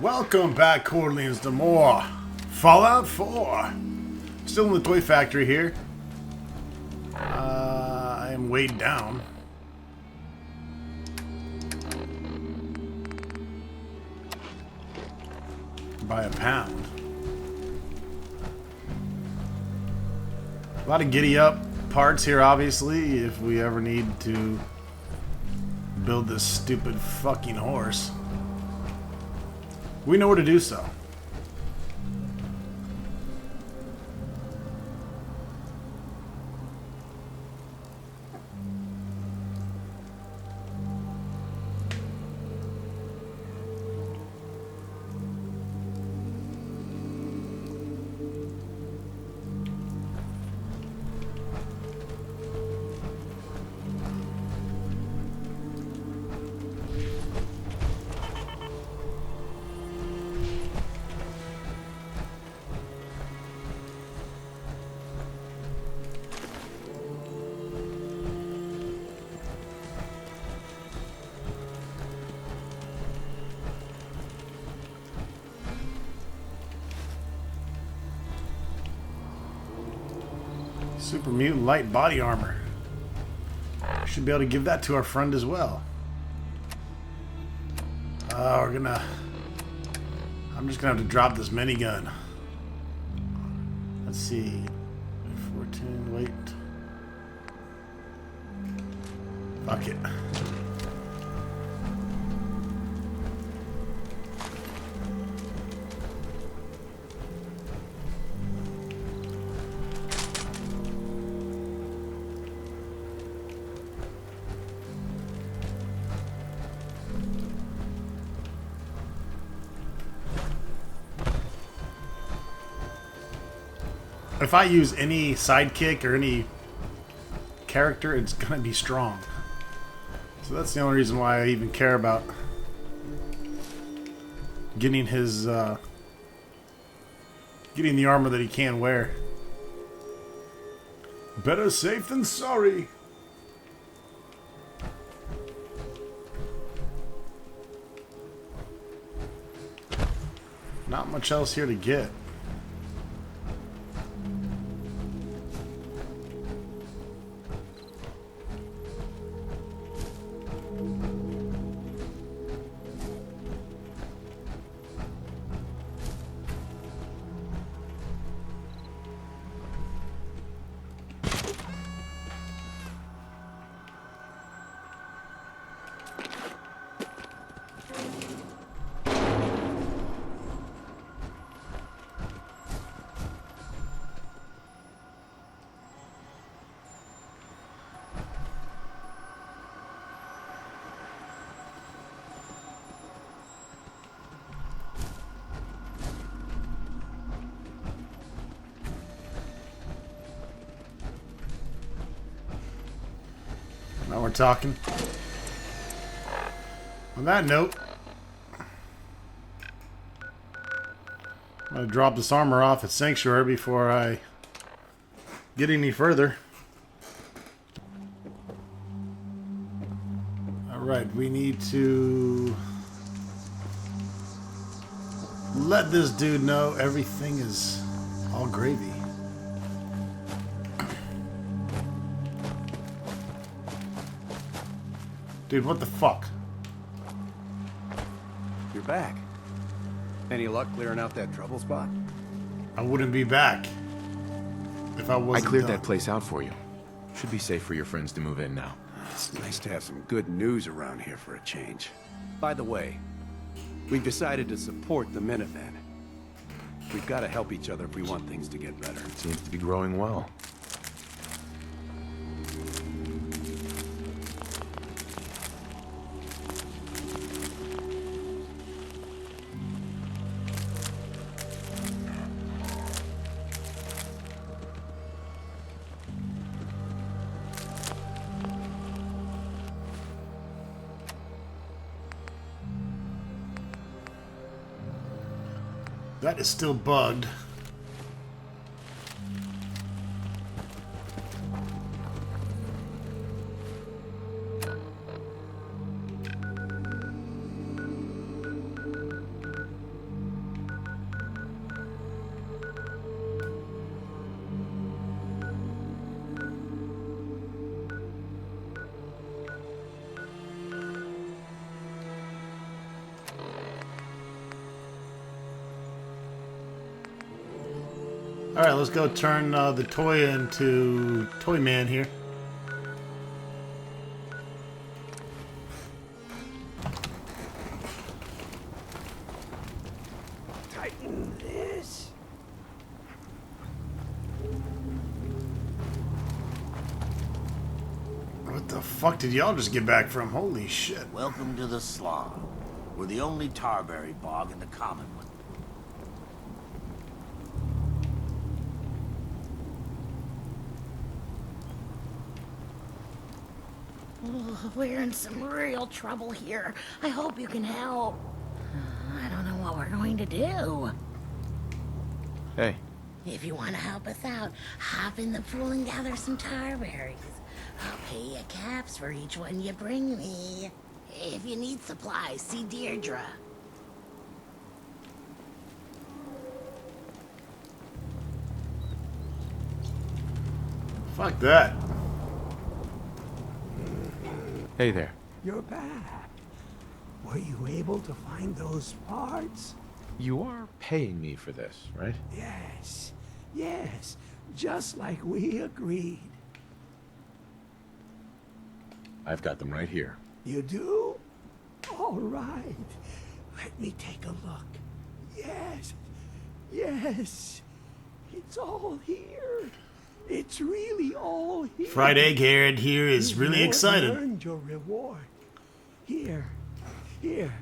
Welcome back, Corleans, to more Fallout 4. Still in the toy factory here. I am weighed down. By a pound. A lot of giddy up parts here, obviously, if we ever need to build this stupid fucking horse. We know where to do so. Super mutant light body armor. Should be able to give that to our friend as well. I'm just gonna have to drop this minigun. Let's see. 14, wait. Fuck it. If I use any sidekick or any character, it's gonna be strong. So that's the only reason why I even care about getting his, getting the armor that he can wear. Better safe than sorry. Not much else here to get. Now we're talking. On that note, I'm going to drop this armor off at Sanctuary before I get any further. Alright, we need to let this dude know everything is all gravy. Dude, what the fuck? You're back. Any luck clearing out that trouble spot? I wouldn't be back if I wasn't I cleared done. that place out for you. Should be safe for your friends to move in now. It's nice to have some good news around here for a change. By the way, we've decided to support the Minutemen. We've got to help each other if we want things to get better. Seems to be growing well. That is still bugged. Alright, let's go turn the toy into Toy Man here. Tighten this. What the fuck did y'all just get back from? Holy shit. Welcome to the Slough. We're the only tarberry bog in the Commonwealth. Oh, we're in some real trouble here. I hope you can help. I don't know what we're going to do. Hey, If you want to help us out, hop in the pool and gather some tarberries. I'll pay you caps for each one you bring me. If you need supplies, see Deirdre. Fuck that. hey there. You're back. Were you able to find those parts? You are paying me for this, right? Yes. Yes. Just like we agreed. I've got them right here. You do? All right. Let me take a look. Yes. Yes. It's all here. It's really all here. Fried Egghead here is You've really more than excited. earned your reward. Here. Here.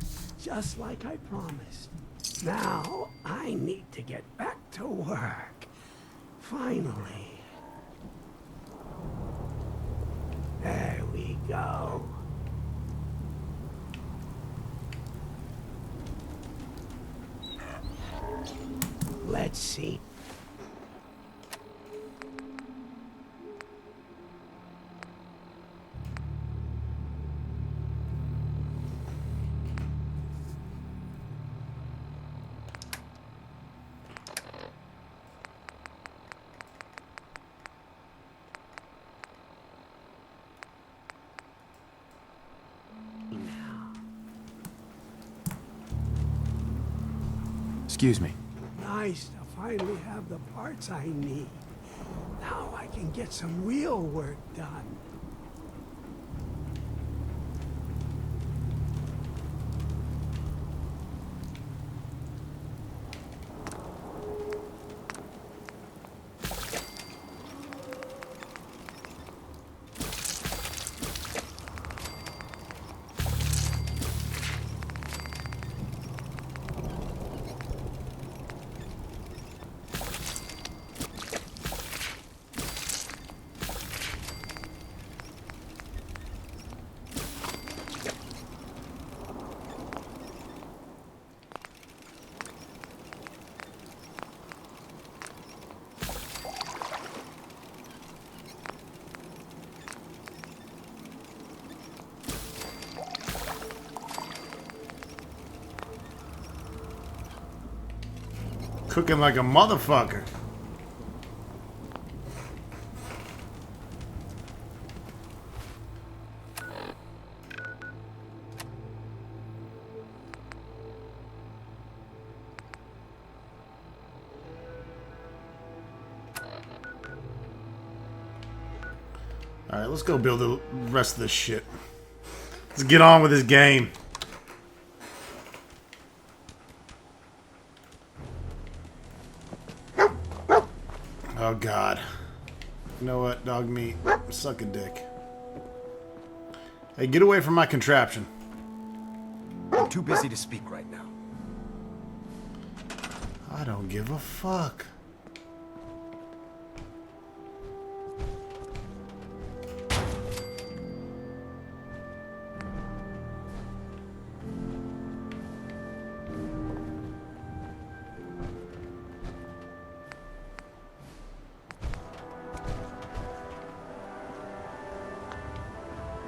Just like I promised. Now, I need to get back to work. Finally. There we go. Let's see. Excuse me. Nice to finally have the parts I need. Now I can get some real work done. Cooking like a motherfucker. Alright, let's go build the rest of this shit. Let's get on with this game. Oh god. You know what, dog meat? Suck a dick. Hey, get away from my contraption. I'm too busy to speak right now. I don't give a fuck.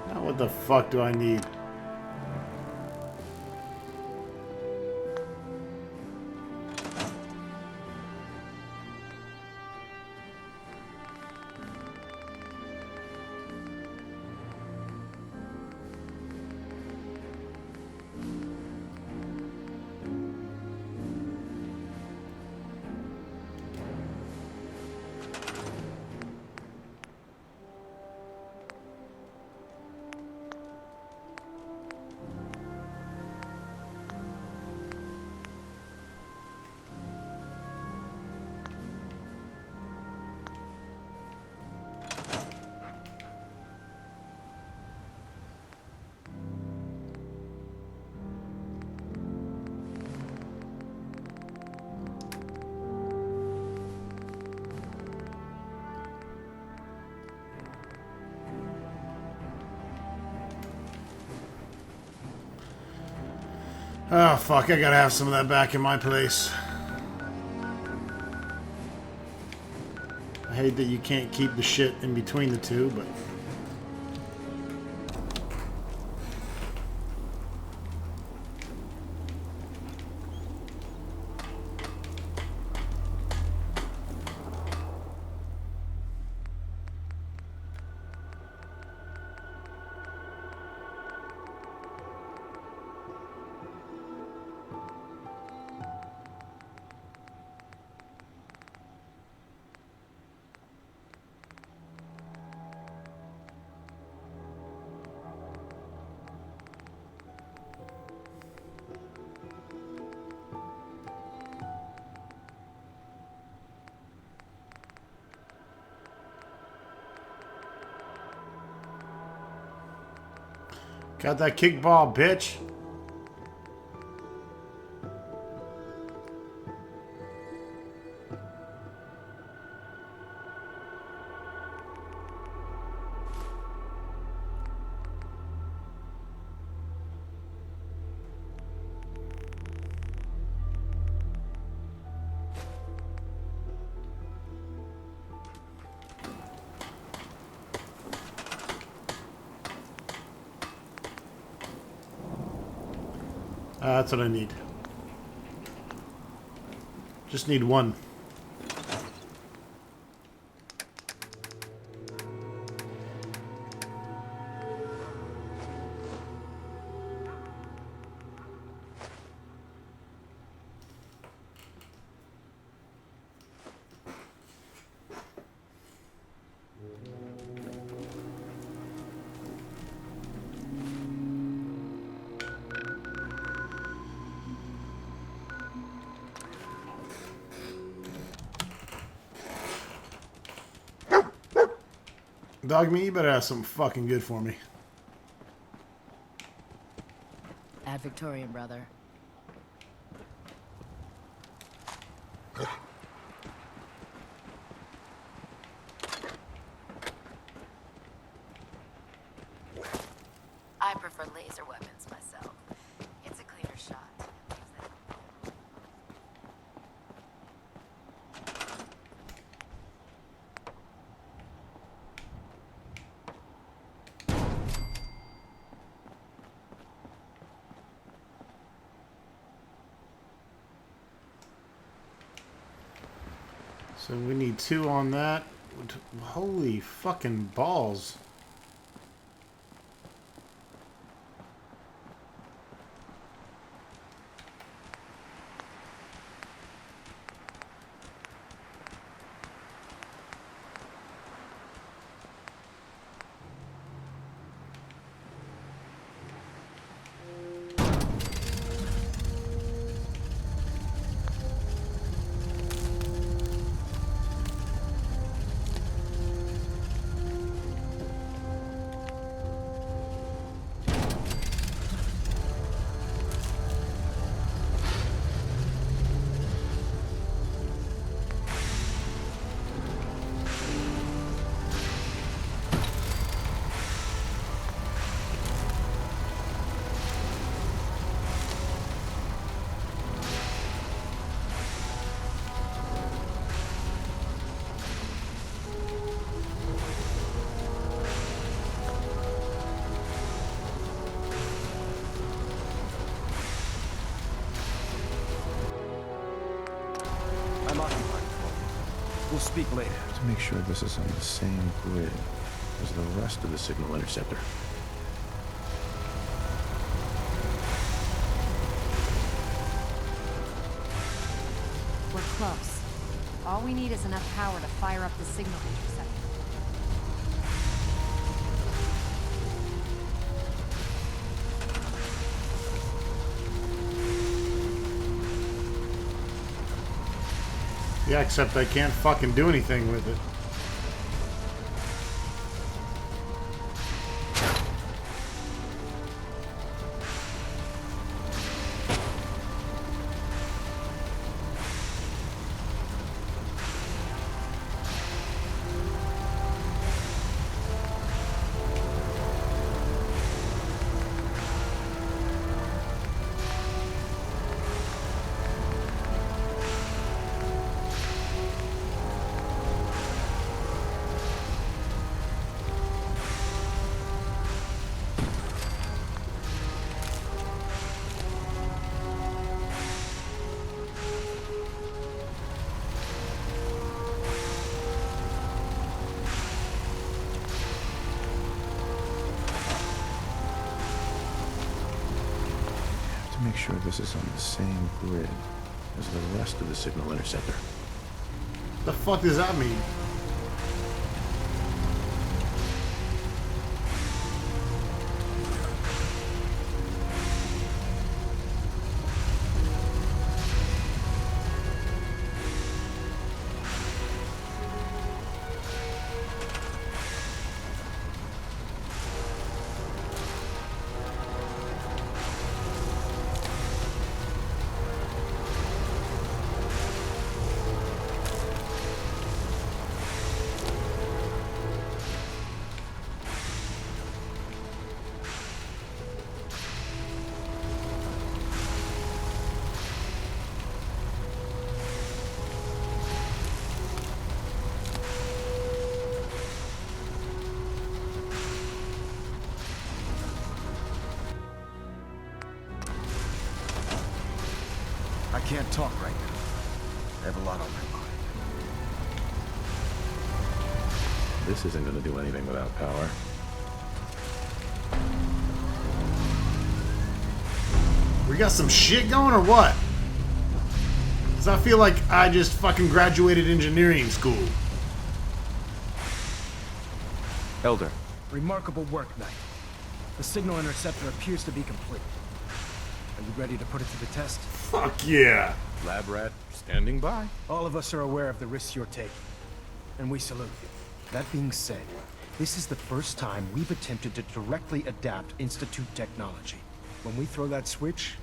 Now what the fuck do I need? Oh, fuck, I gotta have some of that back in my place. I hate that you can't keep the shit in between the two, but... Got that kickball, bitch. That's what I need. Just need one. Dog meat, you better have something fucking good for me. Ad Victorian, brother. I prefer laser weapons myself. It's a cleaner shot. So we need 2 on that. Holy fucking balls. I'm occupied. We'll speak later. To make sure this is on the same grid as the rest of the signal interceptor. We're close. All we need is enough power to fire up the signal interceptor. Yeah, except I can't fucking do anything with it. sure this is on the same grid as the rest of the signal interceptor. The fuck does that mean? I can't talk right now. I have a lot on my mind. This isn't going to do anything without power. We got some shit going or what? Cause I feel like I just fucking graduated engineering school. Elder, Remarkable work, Knight. The signal interceptor appears to be complete. Are you ready to put it to the test? Fuck yeah. lab rat, standing by. All of us are aware of the risks you're taking, and we salute you. That being said, this is the first time we've attempted to directly adapt Institute technology. When we throw that switch,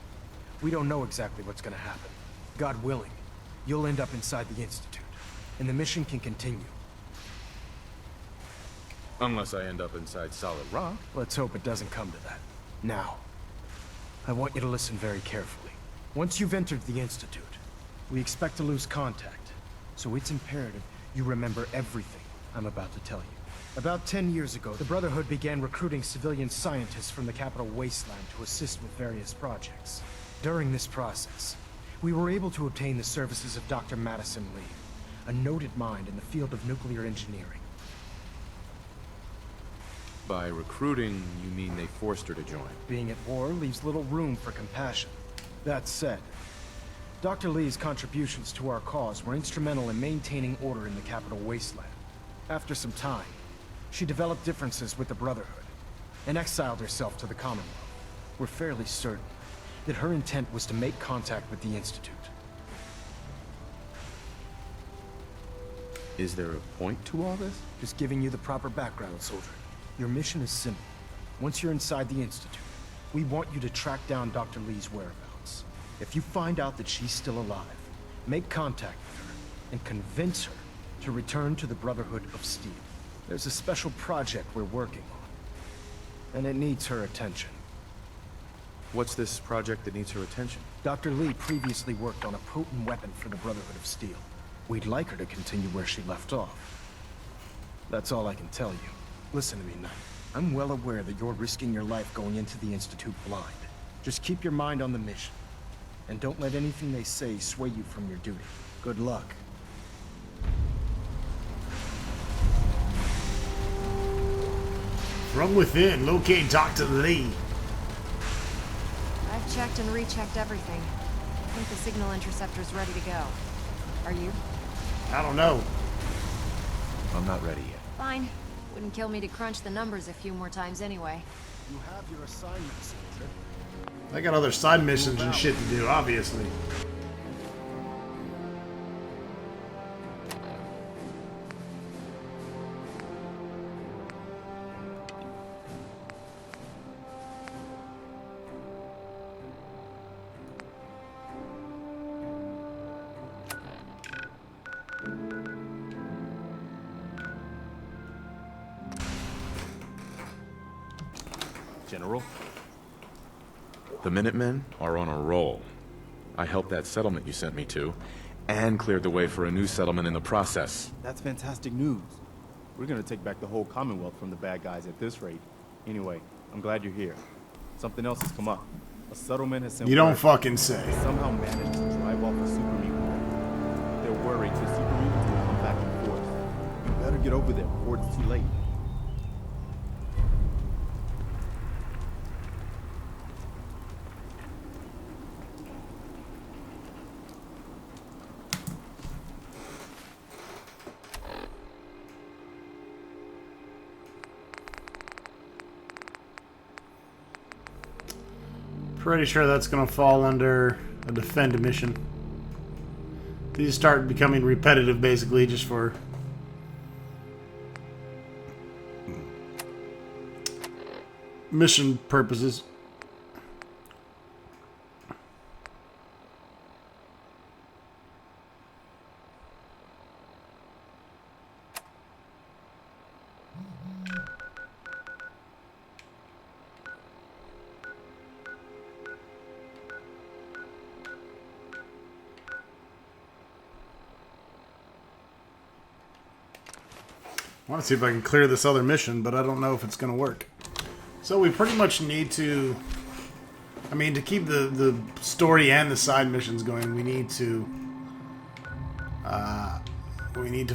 we don't know exactly what's gonna happen. God willing, you'll end up inside the Institute, and the mission can continue. Unless I end up inside solid rock. Let's hope it doesn't come to that. Now, I want you to listen very carefully. Once you've entered the Institute, we expect to lose contact, so it's imperative you remember everything I'm about to tell you. About 10 years ago, the Brotherhood began recruiting civilian scientists from the capital wasteland to assist with various projects. During this process, we were able to obtain the services of Dr. Madison Lee, a noted mind in the field of nuclear engineering. By recruiting, you mean they forced her to join? Being at war leaves little room for compassion. That said, Dr. Lee's contributions to our cause were instrumental in maintaining order in the capital wasteland. After some time, she developed differences with the Brotherhood and exiled herself to the Commonwealth. We're fairly certain that her intent was to make contact with the Institute. Is there a point to all this? Just giving you the proper background, soldier. Your mission is simple. Once you're inside the Institute, we want you to track down Dr. Lee's whereabouts. If you find out that she's still alive, make contact with her and convince her to return to the Brotherhood of Steel. There's a special project we're working on, and it needs her attention. What's this project that needs her attention? Dr. Lee previously worked on a potent weapon for the Brotherhood of Steel. We'd like her to continue where she left off. That's all I can tell you. Listen to me, Knight. I'm well aware that you're risking your life going into the Institute blind. Just keep your mind on the mission, and don't let anything they say sway you from your duty. Good luck. From within, locate Dr. Lee. I've checked and rechecked everything. I think the signal interceptor's ready to go. Are you? I don't know. I'm not ready yet. Fine. Wouldn't kill me to crunch the numbers a few more times anyway. You have your assignment, soldier. I got other side missions and shit to do, obviously. General? The Minutemen are on a roll. I helped that settlement you sent me to, and cleared the way for a new settlement in the process. That's fantastic news. We're gonna take back the whole Commonwealth from the bad guys at this rate. Anyway, I'm glad you're here. Something else has come up. A settlement has sent You don't word fucking say. they somehow managed to drive off a super mutant. They're worried the super mutants will come back in force. You better get over there before it's too late. Pretty sure that's gonna fall under a defend mission. These start becoming repetitive, basically, just for mission purposes. I want to see if I can clear this other mission, but I don't know if it's going to work. So we pretty much need to... I mean, to keep the story and the side missions going, we need to...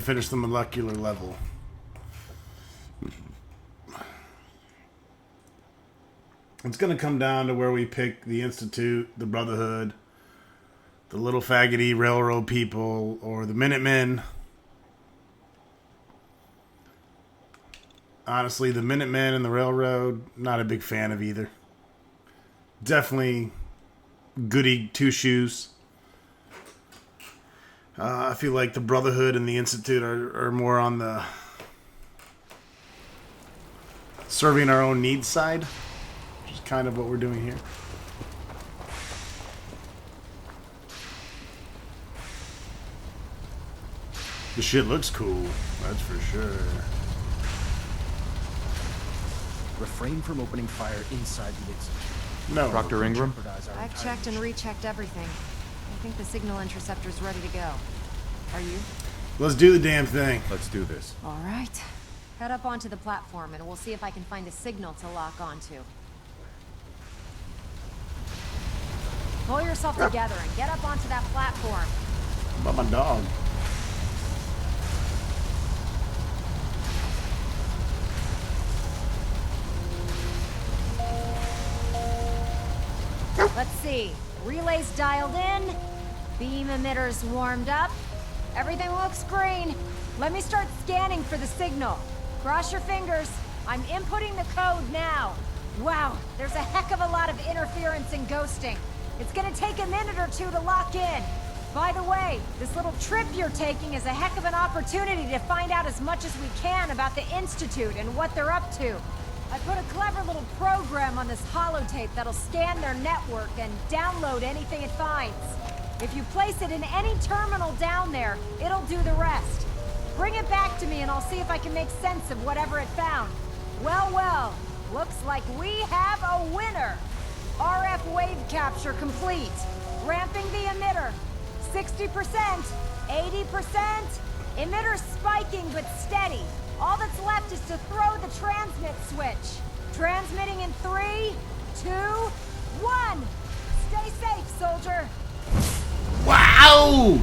finish the molecular level. It's going to come down to where we pick the Institute, the Brotherhood, the little faggoty railroad people, or the Minutemen. Honestly, the Minutemen and the Railroad, not a big fan of either. Definitely goody two-shoes. I feel like the Brotherhood and the Institute are more on the serving our own needs side, which is kind of what we're doing here. The shit looks cool, that's for sure. Refrain from opening fire inside the Institute. No. Dr. Ingram? I've checked and rechecked everything. I think the signal interceptor's ready to go. Are you? Let's do the damn thing. Let's do this. All right. Head up onto the platform and we'll see if I can find a signal to lock onto. Pull yourself together and get up onto that platform. How about my dog? Let's see. Relays dialed in. Beam emitters warmed up. Everything looks green. Let me start scanning for the signal. Cross your fingers. I'm inputting the code now. Wow, there's a heck of a lot of interference and ghosting. It's gonna take a minute or two to lock in. By the way, this little trip you're taking is a heck of an opportunity to find out as much as we can about the Institute and what they're up to. I put a clever little program on this holotape that'll scan their network and download anything it finds. If you place it in any terminal down there, it'll do the rest. Bring it back to me and I'll see if I can make sense of whatever it found. Well, well, looks like we have a winner. RF wave capture complete. Ramping the emitter. 60%, 80%. Emitter spiking but steady. All that's left is to throw the transmit switch. Transmitting in 3, 2, 1. Stay safe, soldier. Wow!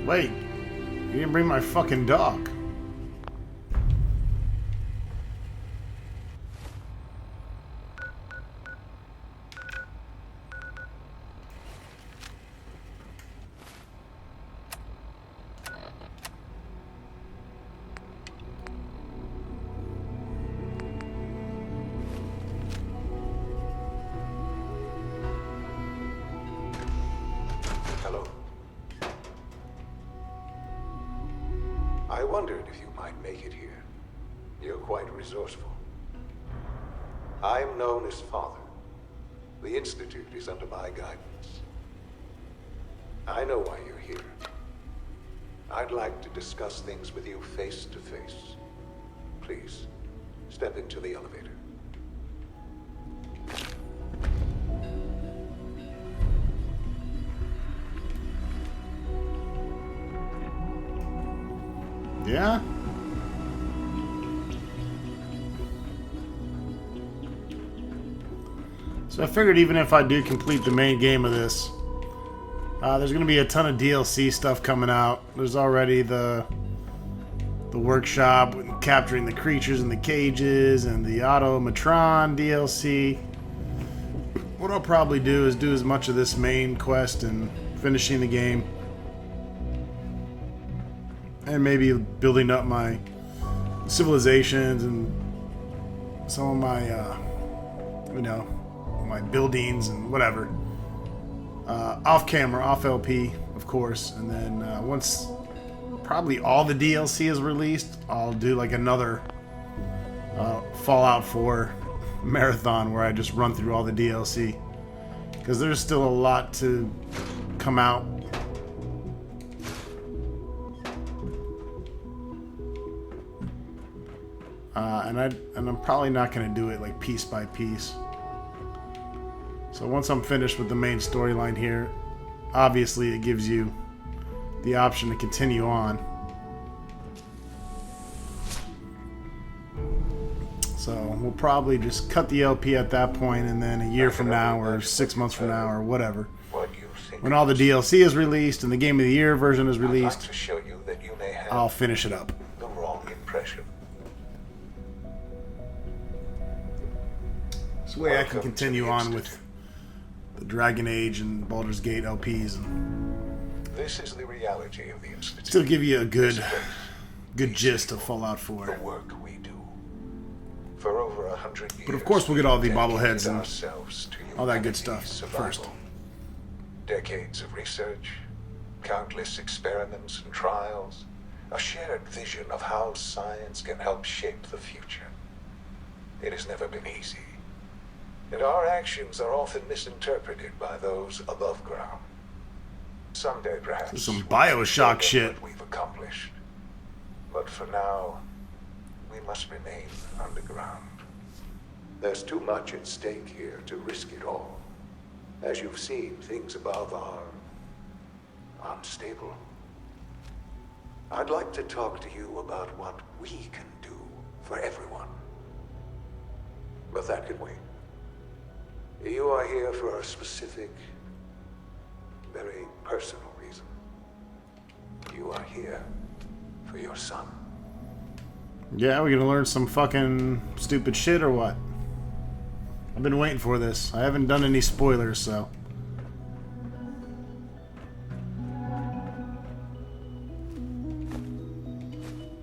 Wait, you didn't bring my fucking dog. Hello. I wondered if you might make it here. You're quite resourceful. I'm known as Father. The Institute is under my guidance. I know why you're here. I'd like to discuss things with you face to face. Please, step into the elevator. Yeah? So I figured even if I do complete the main game of this, there's going to be a ton of DLC stuff coming out. There's already the the workshop, and capturing the creatures in the cages, and the Automatron DLC. What I'll probably do is do as much of this main quest and finishing the game. And maybe building up my civilizations and some of my, my buildings and whatever. Off camera, off LP, of course. And then once probably all the DLC is released, I'll do like another Fallout 4 marathon where I just run through all the DLC. Because there's still a lot to come out. And I'm probably not going to do it like piece by piece. So once I'm finished with the main storyline here, obviously it gives you the option to continue on. So we'll probably just cut the LP at that point, and then a year from now or 6 months from now or whatever, when all the DLC is released and the Game of the Year version is released, I'll finish it up. The wrong impression. This way I can continue on with the Dragon Age and Baldur's Gate LPs and This is the reality of the Institute. still give you a good gist of Fallout 4. The work we do. For over 100 years. But of course we'll get all the bobbleheads and ourselves to all that good humanity's stuff survival. first. Decades of research, countless experiments and trials, a shared vision of how science can help shape the future. It has never been easy. And our actions are often misinterpreted by those above ground. Someday, perhaps, Some we'll Bioshock show them shit. what we've accomplished. But for now, we must remain underground. There's too much at stake here to risk it all. As you've seen, things above are unstable. I'd like to talk to you about what we can do for everyone. But that can wait. You are here for a specific, very personal reason. You are here for your son. Yeah, we're gonna learn some fucking stupid shit or what? I've been waiting for this. I haven't done any spoilers, so.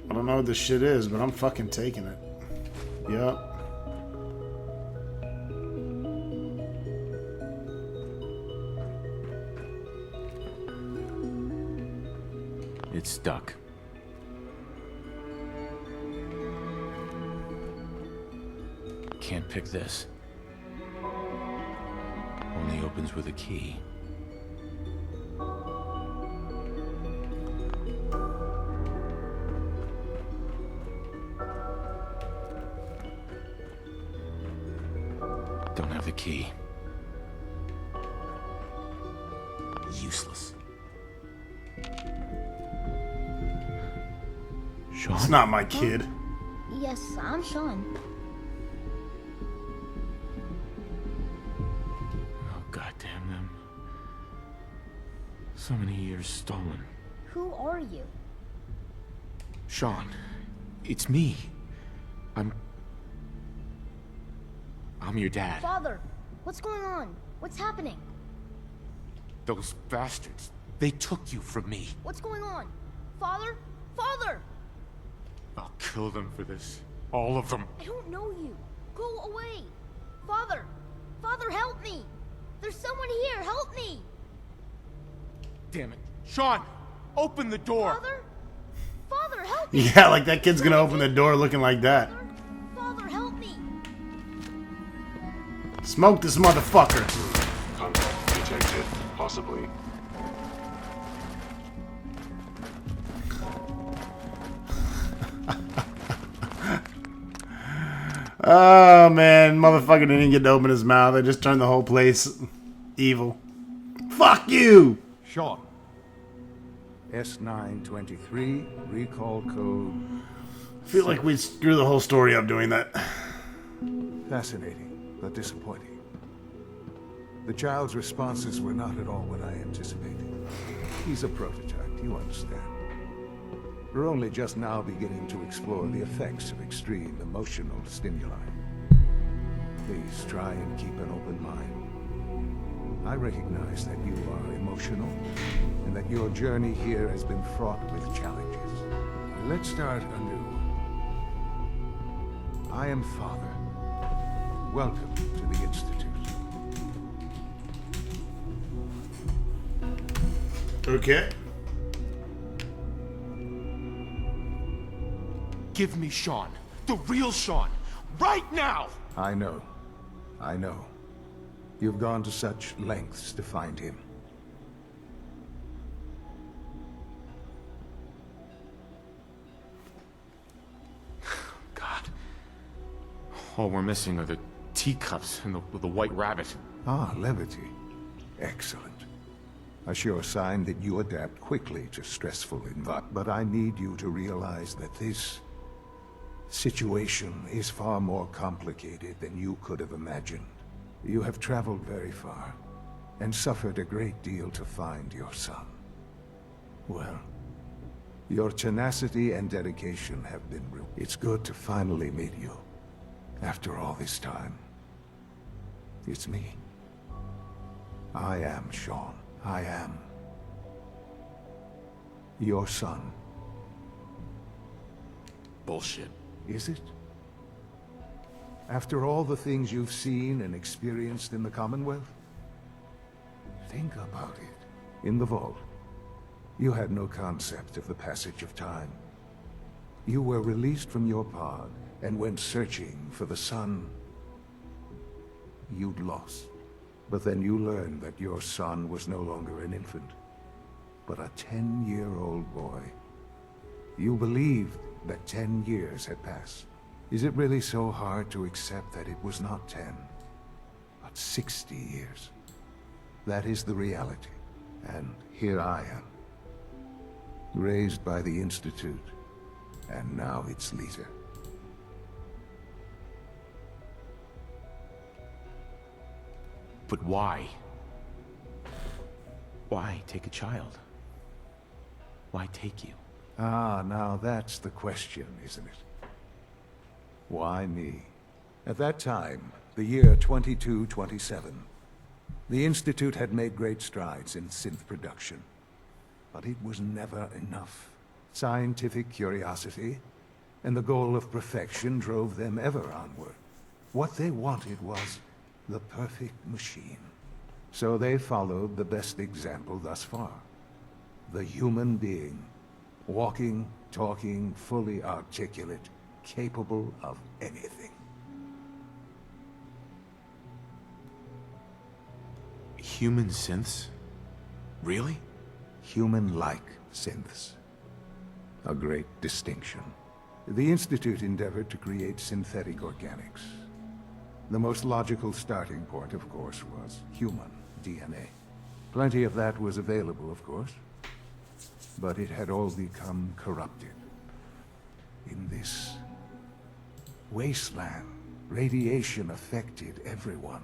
I don't know what this shit is, but I'm fucking taking it. Yup. It's stuck. Can't pick this. Only opens with a key. Don't have the key. Useless. Sean? It's not my kid. Yes, I'm Sean. Oh, goddamn them. So many years stolen. Who are you? Sean, it's me. I'm your dad. Father, what's going on? What's happening? Those bastards, they took you from me. What's going on? Father? Father! I'll kill them for this. All of them. I don't know you. Go away. Father! Father, help me! There's someone here, help me! Damn it. Sean, open the door. Father? Father, help me! Yeah, like that kid's gonna open the door looking like that. Father, help me! Smoke this motherfucker. Contact detected, possibly. Oh man, motherfucker didn't get to open his mouth. I just turned the whole place evil. Fuck you! Sean. S923, recall code. I feel like we screw the whole story up doing that. Fascinating, but disappointing. The child's responses were not at all what I anticipated. He's a prototype, you understand. We're only just now beginning to explore the effects of extreme emotional stimuli. Please try and keep an open mind. I recognize that you are emotional, and that your journey here has been fraught with challenges. Let's start anew. I am Father. Welcome to the Institute. Okay. Give me Sean. The real Sean. Right now! I know. I know. You've gone to such lengths to find him. God. All we're missing are the teacups and the white rabbit. Ah, levity. Excellent. A sure sign that you adapt quickly to stressful environments. But I need you to realize that this situation is far more complicated than you could have imagined. You have traveled very far, and suffered a great deal to find your son. Well, your tenacity and dedication have been real. It's good to finally meet you, after all this time. It's me. I am Sean. I am your son. Bullshit. Is it? After all the things you've seen and experienced in the Commonwealth? Think about it. In the vault, you had no concept of the passage of time. You were released from your pod and went searching for the son you'd lost. But then you learned that your son was no longer an infant, but a 10-year-old boy. You believed that 10 years had passed. Is it really so hard to accept that it was not 10, but 60 years? That is the reality. And here I am, raised by the Institute, and now its leader. But why? Why take a child? Why take you? Ah, now that's the question, isn't it? Why me? At that time, the year 2227, the Institute had made great strides in synth production. But it was never enough. Scientific curiosity and the goal of perfection drove them ever onward. What they wanted was the perfect machine. So they followed the best example thus far. The human being. Walking, talking, fully articulate, capable of anything. Human synths? Really? Human-like synths. A great distinction. The Institute endeavored to create synthetic organics. The most logical starting point, of course, was human DNA. Plenty of that was available, of course. But it had all become corrupted. In this wasteland, radiation affected everyone.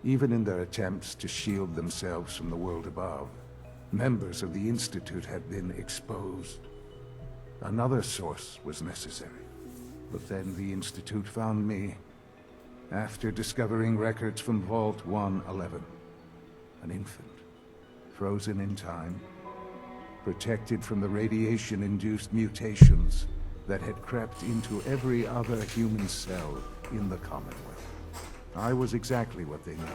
Even in their attempts to shield themselves from the world above, members of the Institute had been exposed. Another source was necessary. But then the Institute found me, after discovering records from Vault 111. An infant, frozen in time, protected from the radiation-induced mutations that had crept into every other human cell in the Commonwealth. I was exactly what they needed.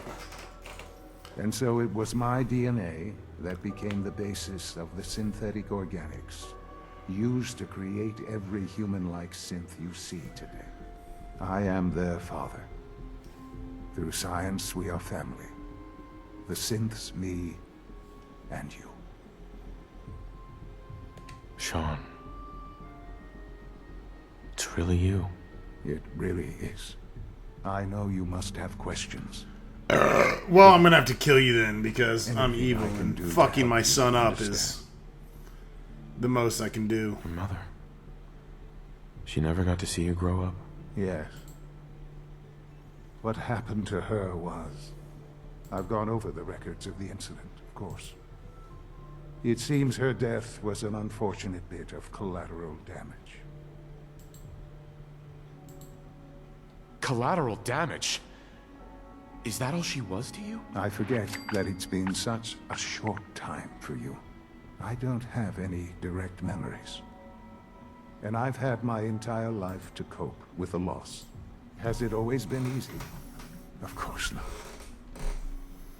And so it was my DNA that became the basis of the synthetic organics, used to create every human-like synth you see today. I am their father. Through science, we are family. The synths, me, and you. Sean. It's really you. It really is. I know you must have questions. Well, I'm gonna have to kill you then, because I'm Anything evil, I can and do to fucking help my you son up understand. is the most I can do. Your mother. She never got to see you grow up? Yes. What happened to her was... I've gone over the records of the incident, of course. It seems her death was an unfortunate bit of collateral damage. Collateral damage? Is that all she was to you? I forget that it's been such a short time for you. I don't have any direct memories. And I've had my entire life to cope with the loss. Has it always been easy? Of course not.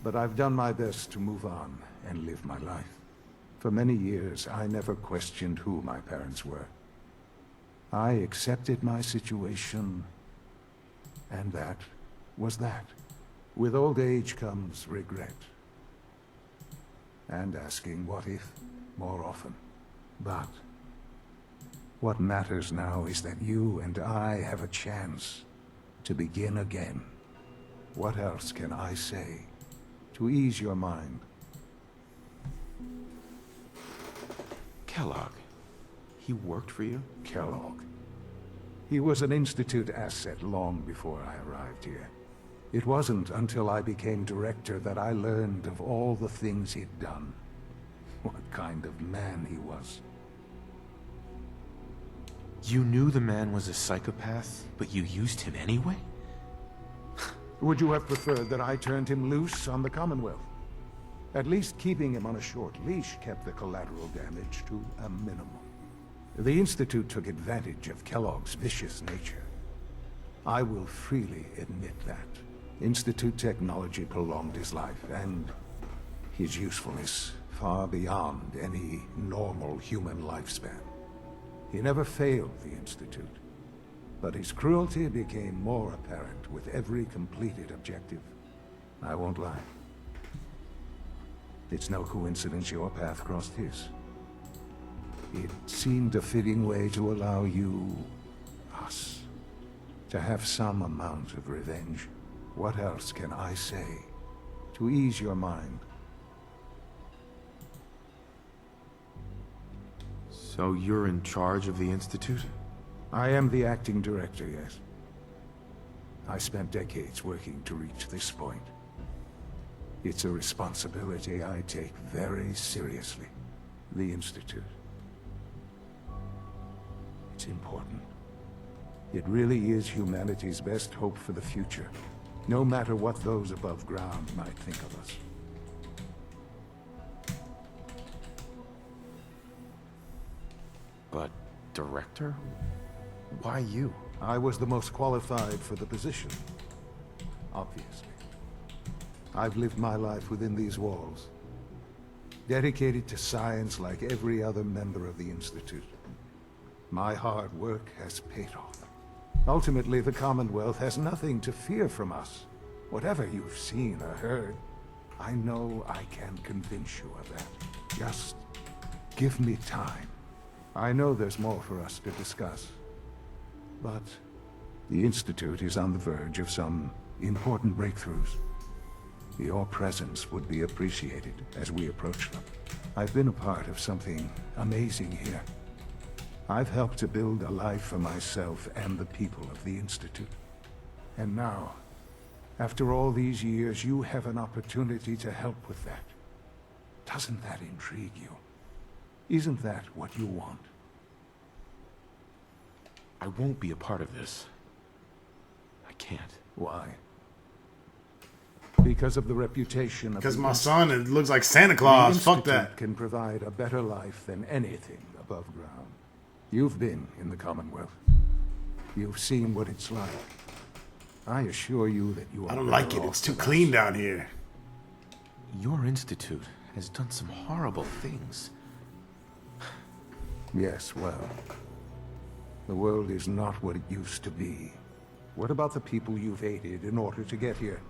But I've done my best to move on and live my life. For many years, I never questioned who my parents were. I accepted my situation, and that was that. With old age comes regret. And asking what if more often. But what matters now is that you and I have a chance to begin again. What else can I say to ease your mind? Kellogg. He worked for you? Kellogg. He was an Institute asset long before I arrived here. It wasn't until I became director that I learned of all the things he'd done. What kind of man he was. You knew the man was a psychopath, but you used him anyway? Would you have preferred that I turned him loose on the Commonwealth? At least keeping him on a short leash kept the collateral damage to a minimum. The Institute took advantage of Kellogg's vicious nature. I will freely admit that. Institute technology prolonged his life, and his usefulness far beyond any normal human lifespan. He never failed the Institute, but his cruelty became more apparent with every completed objective. I won't lie. It's no coincidence your path crossed his. It seemed a fitting way to allow you, us, to have some amount of revenge. What else can I say to ease your mind? So you're in charge of the Institute? I am the acting director, yes. I spent decades working to reach this point. It's a responsibility I take very seriously. The Institute. It's important. It really is humanity's best hope for the future, no matter what those above ground might think of us. But, director? Why you? I was the most qualified for the position, obviously. I've lived my life within these walls, dedicated to science like every other member of the Institute. My hard work has paid off. Ultimately, the Commonwealth has nothing to fear from us. Whatever you've seen or heard, I know I can convince you of that. Just give me time. I know there's more for us to discuss. But the Institute is on the verge of some important breakthroughs. Your presence would be appreciated as we approach them. I've been a part of something amazing here. I've helped to build a life for myself and the people of the Institute. And now, after all these years, you have an opportunity to help with that. Doesn't that intrigue you? Isn't that what you want? I won't be a part of this. I can't. Why? Because of the reputation of... Because my son, it looks like Santa Claus. Fuck that. Can provide a better life than anything above ground. You've been in the Commonwealth. You've seen what it's like. I assure you that you are... I don't like it. It's too clean down here. Your institute has done some horrible things. Yes, well... the world is not what it used to be. What about the people you've aided in order to get here?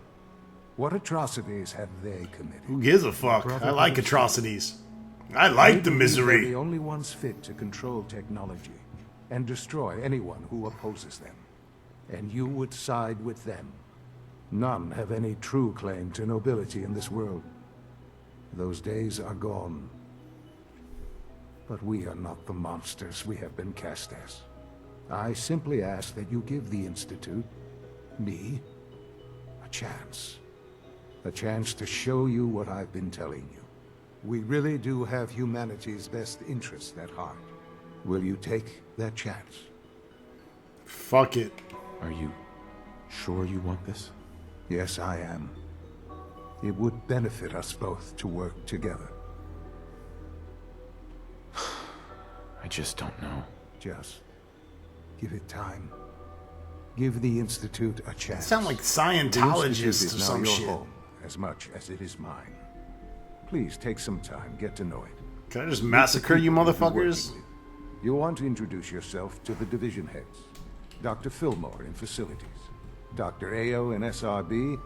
What atrocities have they committed? Who gives a fuck? I like atrocities. I like the misery. They're the only ones fit to control technology and destroy anyone who opposes them. And you would side with them. None have any true claim to nobility in this world. Those days are gone. But we are not the monsters we have been cast as. I simply ask that you give the Institute, me, a chance. A chance to show you what I've been telling you. We really do have humanity's best interests at heart. Will you take that chance? Fuck it. Are you sure you want this? Yes, I am. It would benefit us both to work together. I just don't know. Just give it time. Give the Institute a chance. Sound like The Scientologists Institute or is now some your shit. home, as much as it is mine. Please take some time, get to know it. Can I just Meet the massacre you people you'll be working motherfuckers? with. You'll want to introduce yourself to the division heads. Dr. Fillmore in facilities, Dr. Ayo in SRB,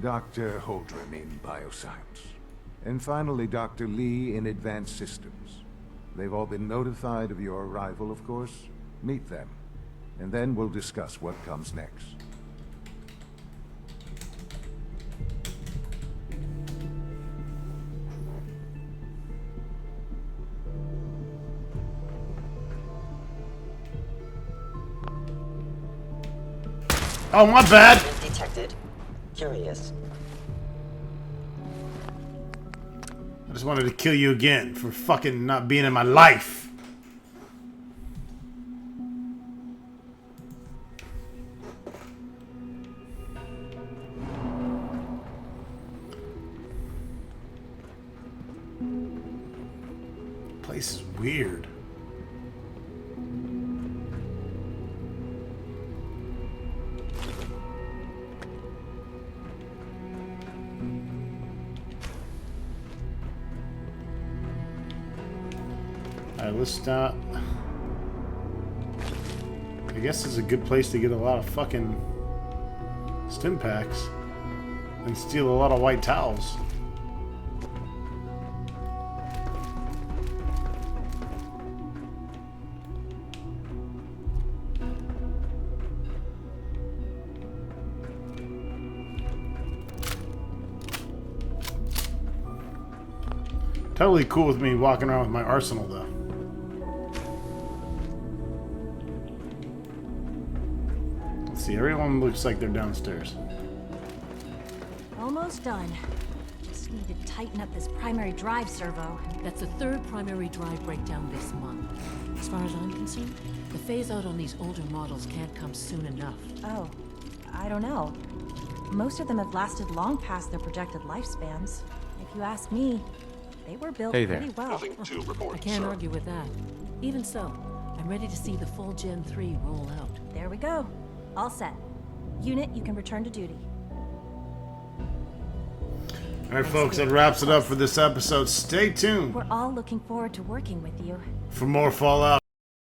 Dr. Holdren in bioscience, and finally Dr. Lee in advanced systems. They've all been notified of your arrival, of course. Meet them, and then we'll discuss what comes next. Oh, my bad. Detected. Curious. I just wanted to kill you again for fucking not being in my life. Place is weird. Alright, let's stop. I guess it's a good place to get a lot of fucking stim packs and steal a lot of white towels. Totally cool with me walking around with my arsenal though. Let's see, everyone looks like they're downstairs. Almost done. Just need to tighten up this primary drive servo. That's the third primary drive breakdown this month. As far as I'm concerned, the phase-out on these older models can't come soon enough. Oh, I don't know. Most of them have lasted long past their projected lifespans. If you ask me, they were built Hey there. pretty well. I can't argue with that. Even so, I'm ready to see the full Gen 3 roll out. There we go. All set. Unit, you can return to duty. Alright folks, that wraps it up for this episode. Stay tuned We're all looking forward to working with you. for more Fallout.